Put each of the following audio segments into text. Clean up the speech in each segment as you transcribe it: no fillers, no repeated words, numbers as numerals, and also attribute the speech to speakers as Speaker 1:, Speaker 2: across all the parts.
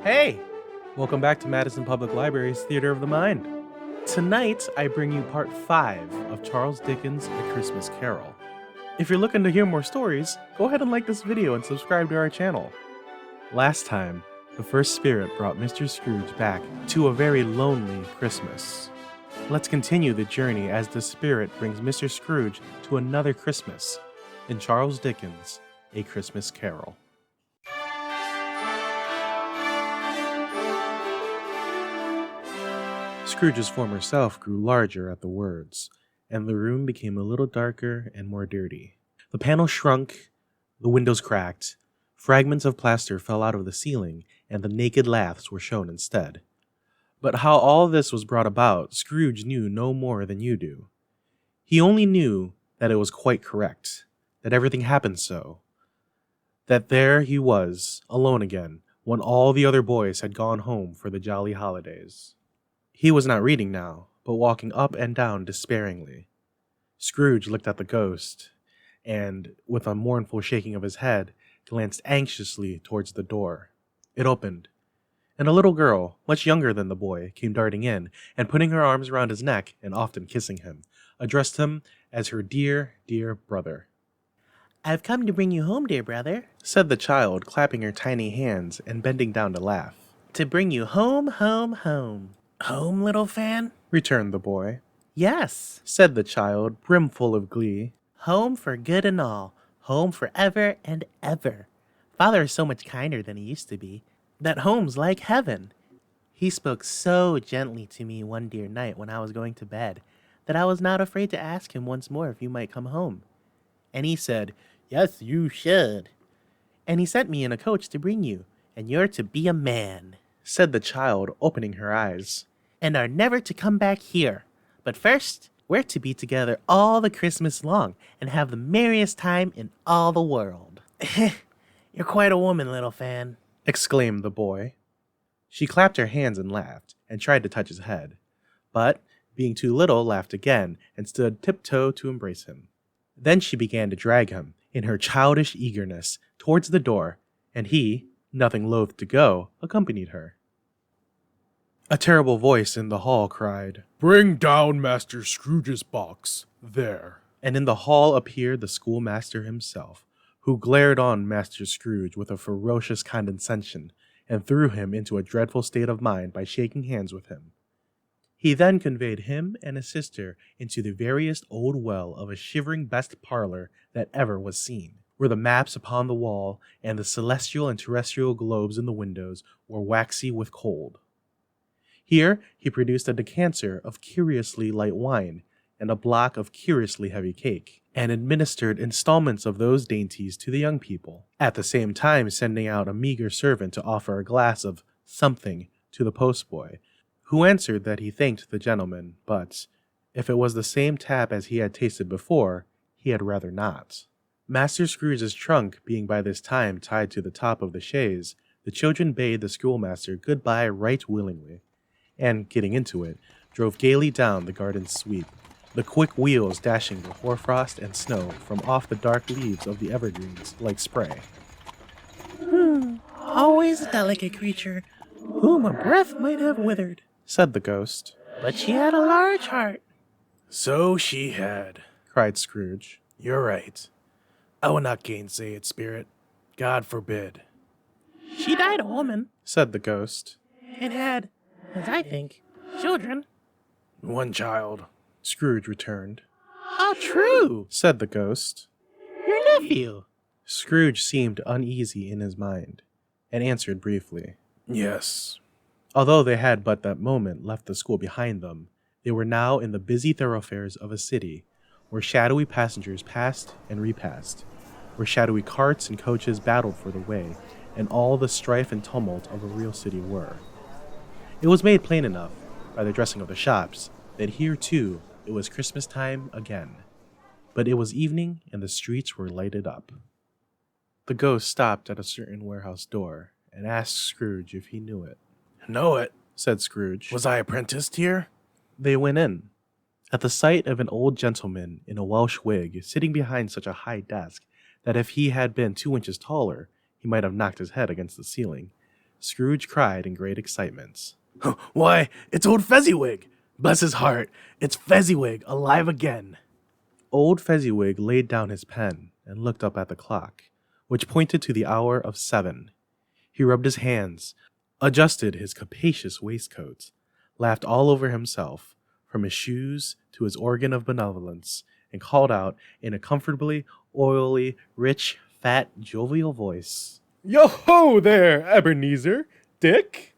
Speaker 1: Hey! Welcome back to Madison Public Library's Theater of the Mind. Tonight, I bring you part 5 of Charles Dickens' A Christmas Carol. If you're looking to hear more stories, go ahead and like this video and subscribe to our channel. Last time, the first spirit brought Mr. Scrooge back to a very lonely Christmas. Let's continue the journey as the spirit brings Mr. Scrooge to another Christmas in Charles Dickens' A Christmas Carol. Scrooge's former self grew larger at the words, and the room became a little darker and more dirty. The panels shrunk, the windows cracked, fragments of plaster fell out of the ceiling, and the naked laths were shown instead. But how all this was brought about, Scrooge knew no more than you do. He only knew that it was quite correct, that everything happened so, that there he was, alone again, when all the other boys had gone home for the jolly holidays. He was not reading now, but walking up and down despairingly. Scrooge looked at the ghost, and, with a mournful shaking of his head, glanced anxiously towards the door. It opened, and a little girl, much younger than the boy, came darting in, and putting her arms around his neck, and often kissing him, addressed him as her dear, dear brother.
Speaker 2: "I've come to bring you home, dear brother,"
Speaker 1: said the child, clapping her tiny hands and bending down to laugh.
Speaker 2: "to bring you home, home, home." "Home, little fan?"
Speaker 1: returned the boy.
Speaker 2: "Yes,"
Speaker 1: said the child, brimful of glee.
Speaker 2: "home for good and all, home for ever and ever. Father is so much kinder than he used to be, that home's like heaven. He spoke so gently to me one dear night when I was going to bed, that I was not afraid to ask him once more if you might come home. And he said, 'Yes, you should.' And he sent me in a coach to bring you, and you're to be a man,"
Speaker 1: said the child, opening her eyes.
Speaker 2: "and are never to come back here. But first, we're to be together all the Christmas long, and have the merriest time in all the world." "You're quite a woman, little fan,"
Speaker 1: exclaimed the boy. She clapped her hands and laughed, and tried to touch his head, but, being too little, laughed again, and stood tiptoe to embrace him. Then she began to drag him, in her childish eagerness, towards the door, and he, nothing loath to go, accompanied her. A terrible voice in the hall cried,
Speaker 3: "Bring down Master Scrooge's box, there."
Speaker 1: And in the hall appeared the schoolmaster himself, who glared on Master Scrooge with a ferocious condescension, and threw him into a dreadful state of mind by shaking hands with him. He then conveyed him and his sister into the veriest old well of a shivering best parlor that ever was seen, where the maps upon the wall and the celestial and terrestrial globes in the windows were waxy with cold. Here he produced a decanter of curiously light wine and a block of curiously heavy cake, and administered installments of those dainties to the young people, at the same time sending out a meager servant to offer a glass of something to the postboy, who answered that he thanked the gentleman, but, if it was the same tap as he had tasted before, he had rather not. Master Scrooge's trunk being by this time tied to the top of the chaise, the children bade the schoolmaster good-bye right willingly, and, getting into it, drove gaily down the garden sweep, the quick wheels dashing the hoarfrost and snow from off the dark leaves of the evergreens like spray.
Speaker 2: "Always a delicate creature, whom a breath might have withered,"
Speaker 1: said the ghost.
Speaker 2: "but she had a large heart."
Speaker 3: "So she had,"
Speaker 1: cried Scrooge.
Speaker 3: "You're right. I will not gainsay it, spirit. God forbid."
Speaker 2: "She died a woman,
Speaker 1: said the ghost.
Speaker 2: and had, as I think, children."
Speaker 3: "One child,"
Speaker 1: Scrooge returned.
Speaker 2: "How true!"
Speaker 1: said the ghost.
Speaker 2: "Your nephew."
Speaker 1: Scrooge seemed uneasy in his mind, and answered briefly.
Speaker 3: "Yes."
Speaker 1: Although they had but that moment left the school behind them, they were now in the busy thoroughfares of a city, where shadowy passengers passed and repassed, where shadowy carts and coaches battled for the way, and all the strife and tumult of a real city were. It was made plain enough, by the dressing of the shops, that here too it was Christmas time again. But it was evening, and the streets were lighted up. The ghost stopped at a certain warehouse door, and asked Scrooge if he knew it.
Speaker 3: "Know it,"
Speaker 1: said Scrooge.
Speaker 3: "Was I apprenticed here?"
Speaker 1: They went in. At the sight of an old gentleman in a Welsh wig sitting behind such a high desk that if he had been 2 inches taller, he might have knocked his head against the ceiling, Scrooge cried in great excitement.
Speaker 3: Why, it's old Fezziwig! Bless his heart, it's Fezziwig alive again!
Speaker 1: Old Fezziwig laid down his pen and looked up at the clock, which pointed to the hour of 7. He rubbed his hands, adjusted his capacious waistcoat, laughed all over himself, from his shoes to his organ of benevolence, and called out in a comfortably, oily, rich, fat, jovial voice,
Speaker 3: Yo-ho there, Ebenezer! Dick?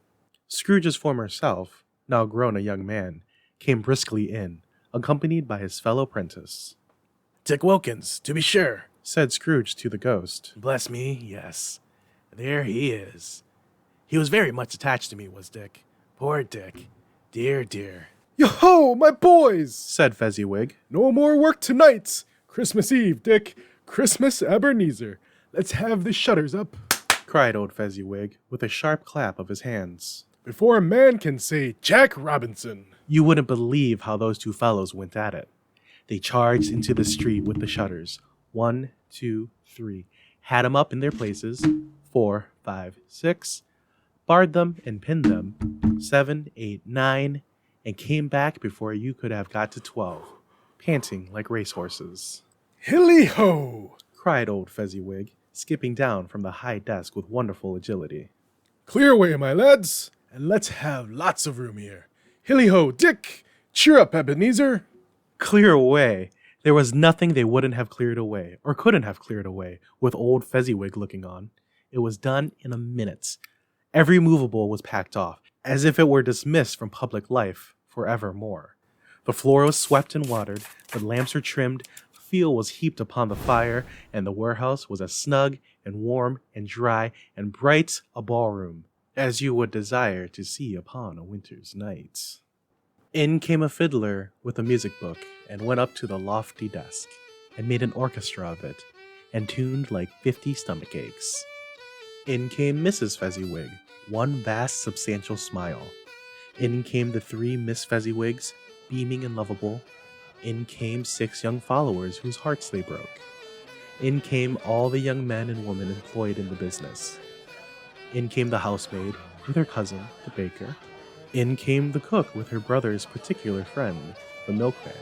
Speaker 1: Scrooge's former self, now grown a young man, came briskly in, accompanied by his fellow prentice.
Speaker 3: Dick Wilkins, to be sure,
Speaker 1: said Scrooge to the ghost.
Speaker 3: Bless me, yes. There he is. He was very much attached to me, was Dick. Poor Dick. Dear, dear. Yo-ho, my boys,
Speaker 1: said Fezziwig.
Speaker 3: No more work tonight. Christmas Eve, Dick. Christmas Ebenezer. Let's have the shutters up,
Speaker 1: cried old Fezziwig, with a sharp clap of his hands.
Speaker 3: Before a man can say Jack Robinson.
Speaker 1: You wouldn't believe how those two fellows went at it. They charged into the street with the shutters. 1, 2, 3. Had 'em up in their places. 4, 5, 6. Barred them and pinned them. 7, 8, 9. And came back before you could have got to 12, panting like racehorses.
Speaker 3: Hilly-ho!
Speaker 1: cried old Fezziwig, skipping down from the high desk with wonderful agility.
Speaker 3: Clear away, my lads, and let's have lots of room here. Hilly-ho, Dick! Cheer up, Ebenezer!
Speaker 1: Clear away! There was nothing they wouldn't have cleared away, or couldn't have cleared away, with old Fezziwig looking on. It was done in a minute. Every movable was packed off, as if it were dismissed from public life forevermore. The floor was swept and watered, the lamps were trimmed, the fuel was heaped upon the fire, and the warehouse was as snug and warm and dry and bright a ballroom as you would desire to see upon a winter's night. In came a fiddler with a music book and went up to the lofty desk and made an orchestra of it and tuned like 50 stomach aches. In came Mrs. Fezziwig, one vast substantial smile. In came the 3 Miss Fezziwigs, beaming and lovable. In came 6 young followers whose hearts they broke. In came all the young men and women employed in the business. In came the housemaid with her cousin, the baker. In came the cook with her brother's particular friend, the milkman.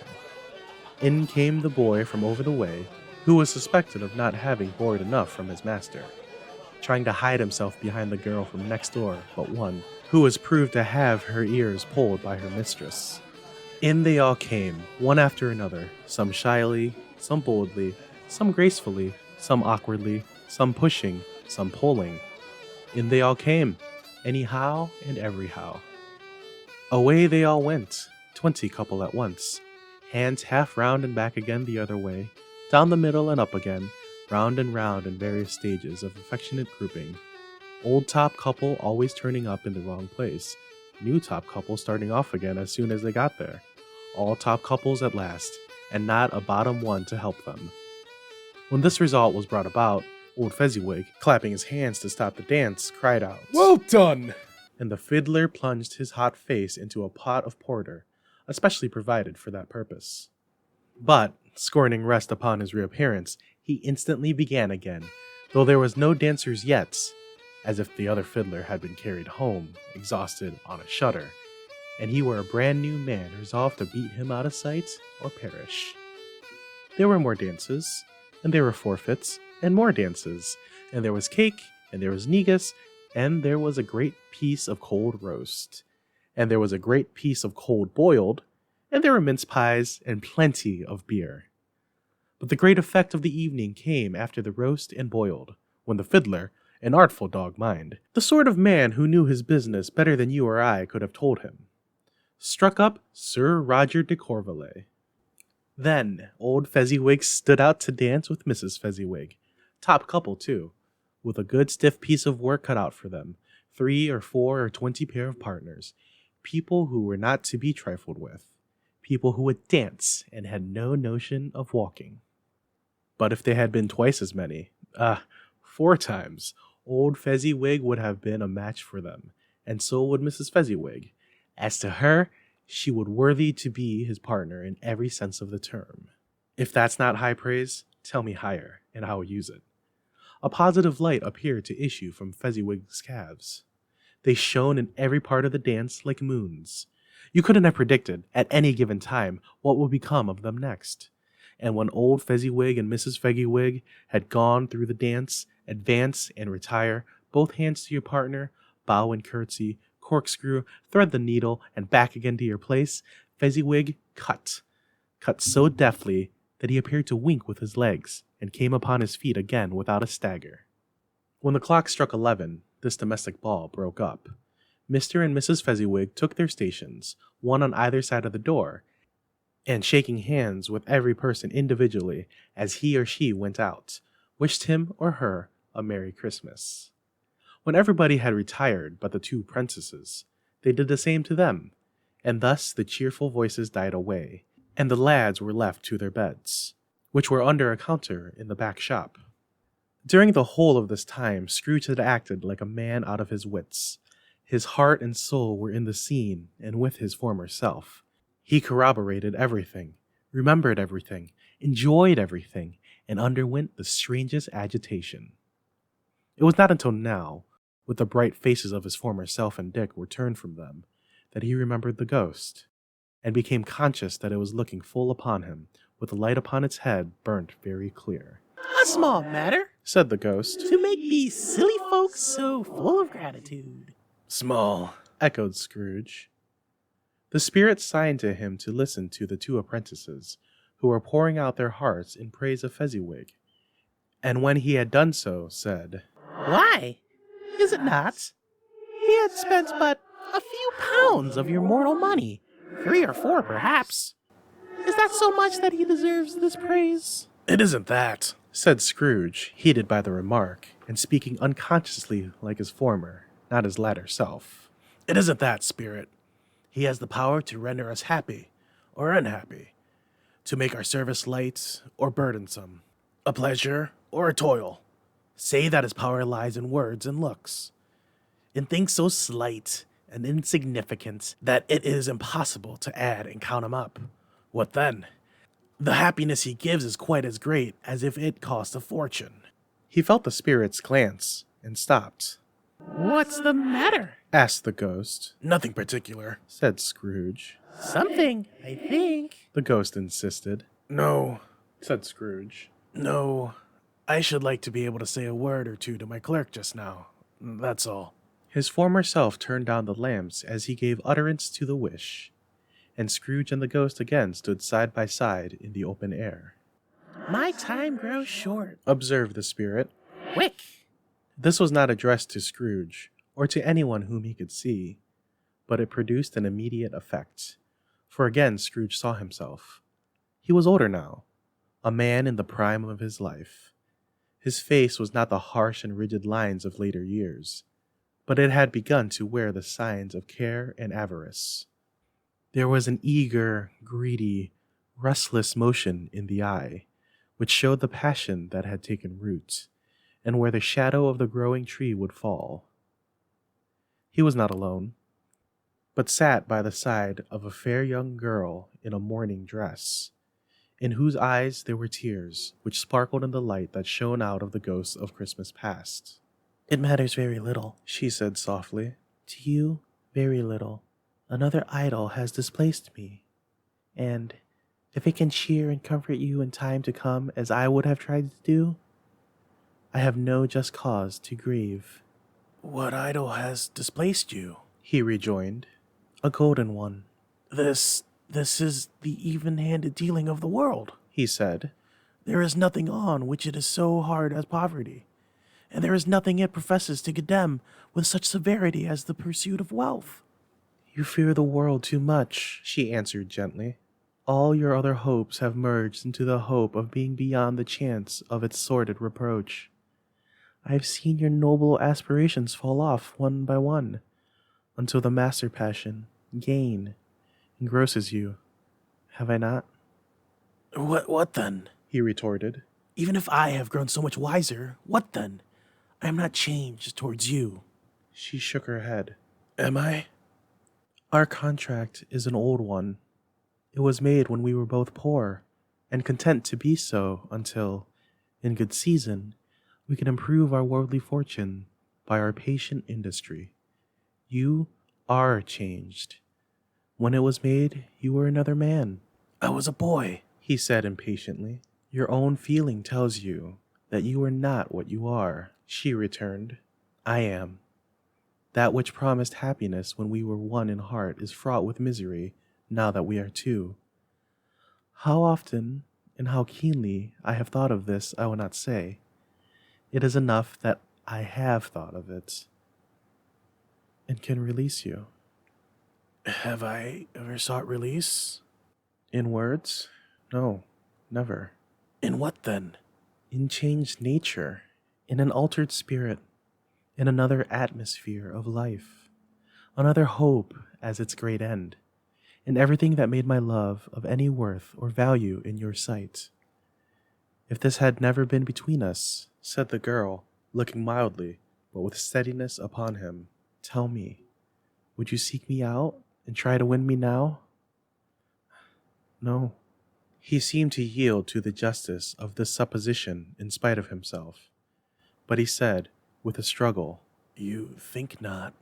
Speaker 1: In came the boy from over the way, who was suspected of not having board enough from his master, trying to hide himself behind the girl from next door but one, who was proved to have her ears pulled by her mistress. In they all came, one after another, some shyly, some boldly, some gracefully, some awkwardly, some pushing, some pulling. In they all came, anyhow and everyhow. Away they all went, 20 couple at once, hands half round and back again the other way, down the middle and up again, round and round in various stages of affectionate grouping. Old top couple always turning up in the wrong place, new top couple starting off again as soon as they got there, all top couples at last, and not a bottom one to help them. When this result was brought about, old Fezziwig, clapping his hands to stop the dance, cried out,
Speaker 3: Well done!
Speaker 1: And the fiddler plunged his hot face into a pot of porter, especially provided for that purpose. But, scorning rest upon his reappearance, he instantly began again, though there was no dancers yet, as if the other fiddler had been carried home, exhausted on a shutter, and he were a brand new man resolved to beat him out of sight or perish. There were more dances, and there were forfeits, and more dances, and there was cake, and there was negus, and there was a great piece of cold roast, and there was a great piece of cold boiled, and there were mince pies, and plenty of beer. But the great effect of the evening came after the roast and boiled, when the fiddler, an artful dog mind, the sort of man who knew his business better than you or I could have told him, struck up Sir Roger de Courvelay. Then old Fezziwig stood out to dance with Mrs. Fezziwig, top couple too, with a good stiff piece of work cut out for them, 3 or 4 or 20 pair of partners, people who were not to be trifled with, people who would dance and had no notion of walking. But if they had been twice as many, 4 times, old Fezziwig would have been a match for them, and so would Mrs. Fezziwig. As to her, she would worthy to be his partner in every sense of the term. If that's not high praise, tell me higher, and I will use it. A positive light appeared to issue from Fezziwig's calves. They shone in every part of the dance like moons. You couldn't have predicted, at any given time, what would become of them next. And when old Fezziwig and Mrs. Fezziwig had gone through the dance, advance and retire, both hands to your partner, bow and curtsy, corkscrew, thread the needle, and back again to your place, Fezziwig cut so deftly that he appeared to wink with his legs, and came upon his feet again without a stagger. When the clock struck 11, this domestic ball broke up. Mr. and Mrs. Fezziwig took their stations, one on either side of the door, and shaking hands with every person individually as he or she went out, wished him or her a Merry Christmas. When everybody had retired but the two princesses, they did the same to them, and thus the cheerful voices died away, and the lads were left to their beds, which were under a counter in the back shop. During the whole of this time, Scrooge had acted like a man out of his wits. His heart and soul were in the scene and with his former self. He corroborated everything, remembered everything, enjoyed everything, and underwent the strangest agitation. It was not until now, with the bright faces of his former self and Dick were turned from them, that he remembered the ghost, and became conscious that it was looking full upon him, with the light upon its head burnt very clear.
Speaker 2: A small matter,
Speaker 1: Said the ghost.
Speaker 2: to make these silly folks so full of gratitude.
Speaker 3: Small.
Speaker 1: Echoed Scrooge. The spirit signed to him to listen to the two apprentices, who were pouring out their hearts in praise of Fezziwig, and when he had done so, said,
Speaker 2: Why, is it not? He had spent but a few pounds of your mortal money, 3 or 4 perhaps. Is that so much that he deserves this praise?
Speaker 3: It isn't that.
Speaker 1: said Scrooge, heated by the remark, and speaking unconsciously like his former, not his latter self.
Speaker 3: It isn't that, Spirit. He has the power to render us happy or unhappy, to make our service light or burdensome, a pleasure or a toil. Say that his power lies in words and looks, in things so slight and insignificant that it is impossible to add and count him up. What then? The happiness he gives is quite as great as if it cost a fortune.
Speaker 1: He felt the spirit's glance, and stopped.
Speaker 2: What's the matter?
Speaker 1: Asked the ghost.
Speaker 3: Nothing particular.
Speaker 1: Said Scrooge.
Speaker 2: Something, I think.
Speaker 1: The ghost insisted.
Speaker 3: No,
Speaker 1: Said Scrooge.
Speaker 3: no. I should like to be able to say a word or two to my clerk just now. That's all.
Speaker 1: His former self turned down the lamps as he gave utterance to the wish, and Scrooge and the ghost again stood side by side in the open air.
Speaker 2: My time grows short.
Speaker 1: Observed the spirit.
Speaker 2: Quick!
Speaker 1: This was not addressed to Scrooge, or to anyone whom he could see, but it produced an immediate effect, for again Scrooge saw himself. He was older now, a man in the prime of his life. His face was not the harsh and rigid lines of later years, but it had begun to wear the signs of care and avarice. There was an eager, greedy, restless motion in the eye, which showed the passion that had taken root, and where the shadow of the growing tree would fall. He was not alone, but sat by the side of a fair young girl in a mourning dress, in whose eyes there were tears, which sparkled in the light that shone out of the ghosts of Christmas past.
Speaker 2: It matters very little.
Speaker 1: She said softly.
Speaker 2: To you, very little. Another idol has displaced me, and if it can cheer and comfort you in time to come as I would have tried to do, I have no just cause to grieve.
Speaker 3: What idol has displaced you?
Speaker 1: He rejoined.
Speaker 2: A golden one.
Speaker 3: This is the even-handed dealing of the world.
Speaker 1: He said.
Speaker 3: There is nothing on which it is so hard as poverty, and there is nothing it professes to condemn with such severity as the pursuit of wealth.
Speaker 1: You fear the world too much, she answered gently. All your other hopes have merged into the hope of being beyond the chance of its sordid reproach. I have seen your noble aspirations fall off one by one, until the master passion, gain, engrosses you. Have I not?
Speaker 3: What then?
Speaker 1: He retorted.
Speaker 3: Even if I have grown so much wiser, what then? I am not changed towards you.
Speaker 1: She shook her head.
Speaker 3: Am I?
Speaker 1: Our contract is an old one. It was made when we were both poor, and content to be so until, in good season, we can improve our worldly fortune by our patient industry. You are changed. When it was made, you were another man,
Speaker 3: I was a boy.
Speaker 1: he said impatiently. Your own feeling tells you that you are not what you are, she returned. I am. That which promised happiness when we were one in heart is fraught with misery now that we are two. How often and how keenly I have thought of this, I will not say. It is enough that I have thought of it and can release you.
Speaker 3: Have I ever sought release?
Speaker 1: In words? No, never.
Speaker 3: In what then?
Speaker 1: In changed nature, in an altered spirit, in another atmosphere of life, another hope as its great end, in everything that made my love of any worth or value in your sight. If this had never been between us, said the girl, looking mildly, but with steadiness upon him, tell me, would you seek me out and try to win me now? No. He seemed to yield to the justice of this supposition in spite of himself, but he said, with a struggle,
Speaker 3: You think not.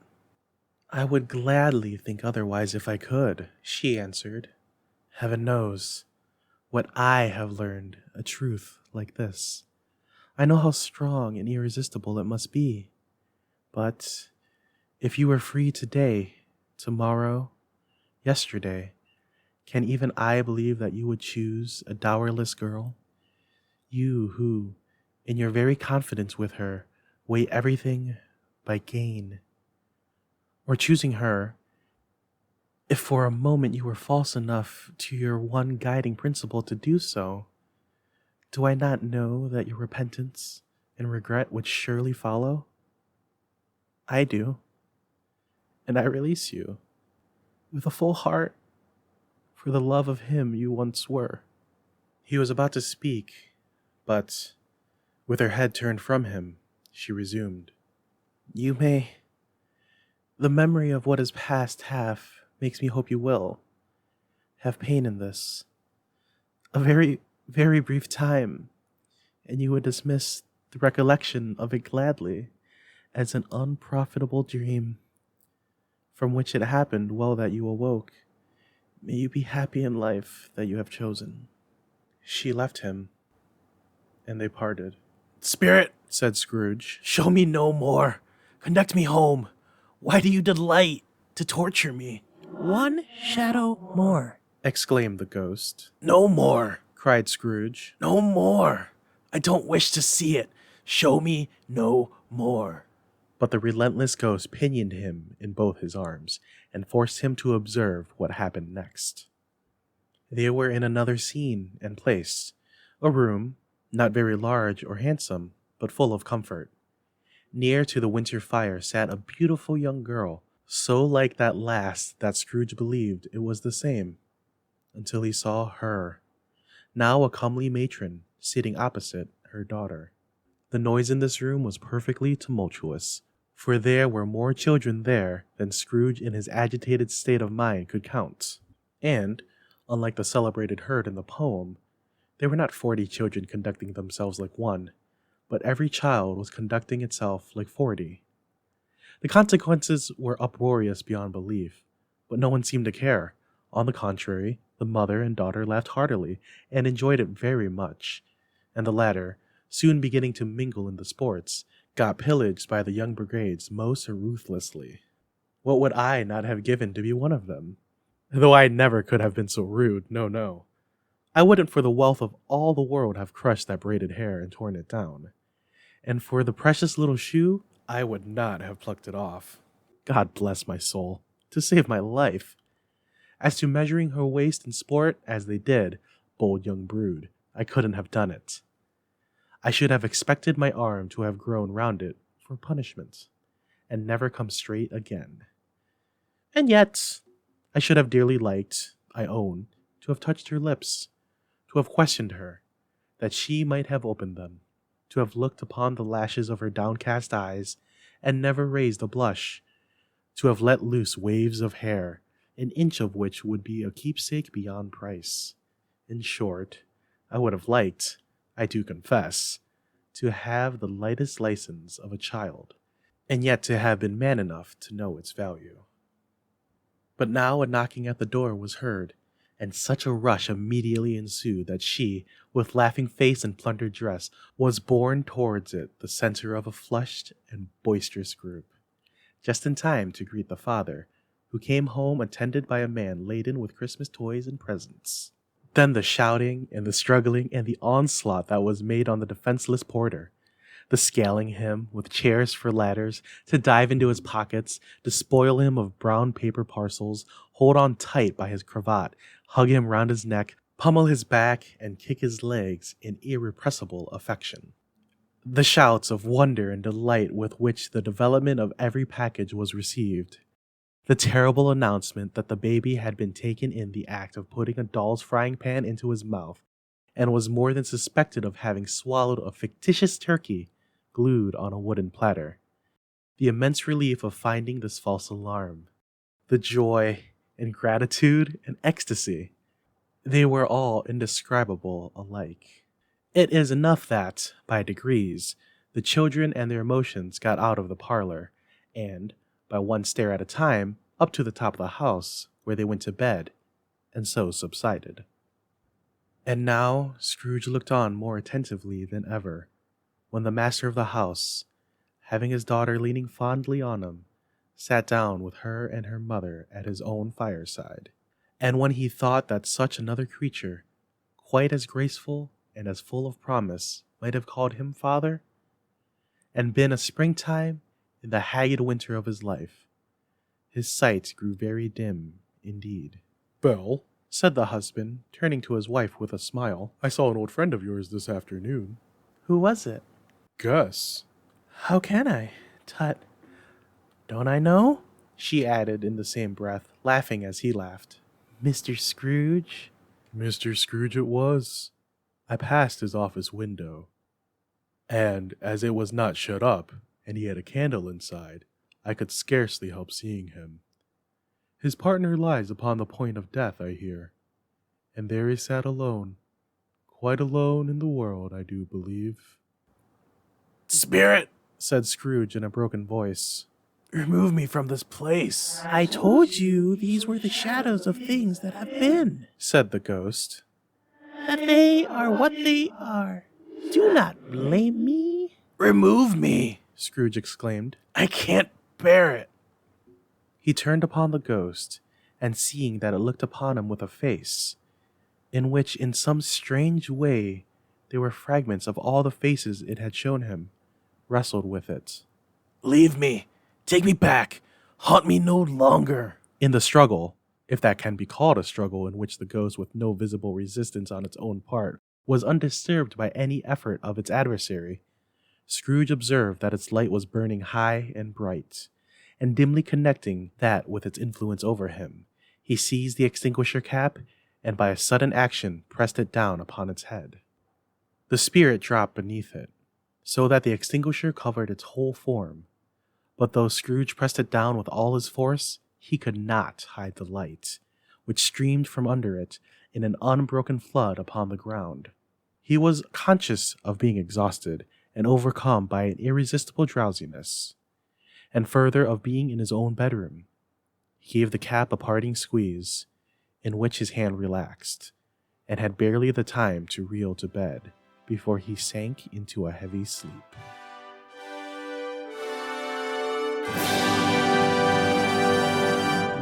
Speaker 1: I would gladly think otherwise if I could, she answered. Heaven knows what I have learned a truth like this. I know how strong and irresistible it must be. But if you were free today, tomorrow, yesterday, can even I believe that you would choose a dowerless girl? You who, in your very confidence with her, weigh everything by gain. Or choosing her, if for a moment you were false enough to your one guiding principle to do so, do I not know that your repentance and regret would surely follow? I do, and I release you, with a full heart, for the love of him you once were. He was about to speak, but, with her head turned from him, she resumed. You may. The memory of what is past half makes me hope you will have pain in this. A very, very brief time, and you would dismiss the recollection of it gladly as an unprofitable dream from which it happened well that you awoke. May you be happy in life that you have chosen. She left him, and they parted.
Speaker 3: Spirit,
Speaker 1: Said Scrooge.
Speaker 3: show me no more. Conduct me home. Why do you delight to torture me?
Speaker 2: One shadow more.
Speaker 1: Exclaimed the ghost.
Speaker 3: No more.
Speaker 1: Cried Scrooge.
Speaker 3: No more. I don't wish to see it. Show me no more.
Speaker 1: But the relentless ghost pinioned him in both his arms and forced him to observe what happened next. They were in another scene and place, a room, not very large or handsome, but full of comfort. Near to the winter fire sat a beautiful young girl, so like that last that Scrooge believed it was the same, until he saw her, now a comely matron, sitting opposite her daughter. The noise in this room was perfectly tumultuous, for there were more children there than Scrooge in his agitated state of mind could count. And, unlike the celebrated herd in the poem, there were not 40 children conducting themselves like one, but every child was conducting itself like 40. The consequences were uproarious beyond belief, but no one seemed to care. On the contrary, the mother and daughter laughed heartily and enjoyed it very much, and the latter, soon beginning to mingle in the sports, got pillaged by the young brigades most ruthlessly. What would I not have given to be one of them? Though I never could have been so rude, no. I wouldn't for the wealth of all the world have crushed that braided hair and torn it down. And for the precious little shoe, I would not have plucked it off. God bless my soul, to save my life. As to measuring her waist in sport, as they did, bold young brood, I couldn't have done it. I should have expected my arm to have grown round it for punishment, and never come straight again. And yet, I should have dearly liked, I own, to have touched her lips, to have questioned her, that she might have opened them, to have looked upon the lashes of her downcast eyes, and never raised a blush, to have let loose waves of hair, an inch of which would be a keepsake beyond price. In short, I would have liked, I do confess, to have the lightest license of a child, and yet to have been man enough to know its value. But now a knocking at the door was heard, and such a rush immediately ensued that she, with laughing face and plundered dress, was borne towards it, the center of a flushed and boisterous group, just in time to greet the father, who came home attended by a man laden with Christmas toys and presents. Then the shouting and the struggling and the onslaught that was made on the defenseless porter, the scaling him with chairs for ladders, to dive into his pockets, despoil him of brown paper parcels, hold on tight by his cravat, hug him round his neck, pummel his back, and kick his legs in irrepressible affection. The shouts of wonder and delight with which the development of every package was received. The terrible announcement that the baby had been taken in the act of putting a doll's frying pan into his mouth, and was more than suspected of having swallowed a fictitious turkey glued on a wooden platter. The immense relief of finding this false alarm. The joy and gratitude and ecstasy. They were all indescribable alike. It is enough that, by degrees, the children and their emotions got out of the parlor, and, by one stair at a time, up to the top of the house, where they went to bed, and so subsided. And now Scrooge looked on more attentively than ever, when the master of the house, having his daughter leaning fondly on him, sat down with her and her mother at his own fireside. And when he thought that such another creature, quite as graceful and as full of promise, might have called him father, and been a springtime in the haggard winter of his life, his sight grew very dim indeed.
Speaker 3: Belle,
Speaker 1: Said the husband, turning to his wife with a smile,
Speaker 3: I saw an old friend of yours this afternoon.
Speaker 2: Who was it?
Speaker 3: Guess.
Speaker 2: How can I? Tut. Don't I know?
Speaker 1: she added in the same breath, laughing as he laughed.
Speaker 2: Mr. Scrooge?
Speaker 3: Mr. Scrooge it was. I passed his office window, and as it was not shut up, and he had a candle inside, I could scarcely help seeing him. His partner lies upon the point of death, I hear, and there he sat alone, quite alone in the world, I do believe.
Speaker 1: Spirit, said Scrooge in a broken voice, remove me from this place.
Speaker 2: I told you these were the shadows of things that have been,
Speaker 1: said the ghost.
Speaker 2: that they are what they are. Do not blame me.
Speaker 1: Remove me, Scrooge exclaimed. I can't bear it. He turned upon the ghost, and seeing that it looked upon him with a face, in which in some strange way there were fragments of all the faces it had shown him, wrestled with it. Leave me. Take me back. Haunt me no longer. In the struggle, if that can be called a struggle in which the ghost, with no visible resistance on its own part, was undisturbed by any effort of its adversary, Scrooge observed that its light was burning high and bright, and dimly connecting that with its influence over him, he seized the extinguisher cap, and by a sudden action pressed it down upon its head. The spirit dropped beneath it, so that the extinguisher covered its whole form, but though Scrooge pressed it down with all his force, he could not hide the light, which streamed from under it in an unbroken flood upon the ground. He was conscious of being exhausted and overcome by an irresistible drowsiness, and further of being in his own bedroom. He gave the cap a parting squeeze, in which his hand relaxed, and had barely the time to reel to bed before he sank into a heavy sleep.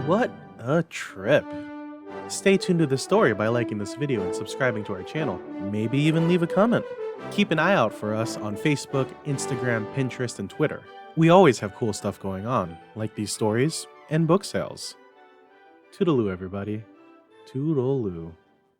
Speaker 1: What a trip! Stay tuned to the story by liking this video and subscribing to our channel. Maybe even leave a comment. Keep an eye out for us on Facebook, Instagram, Pinterest, and Twitter. We always have cool stuff going on, like these stories and book sales. Toodaloo, everybody. Toodaloo.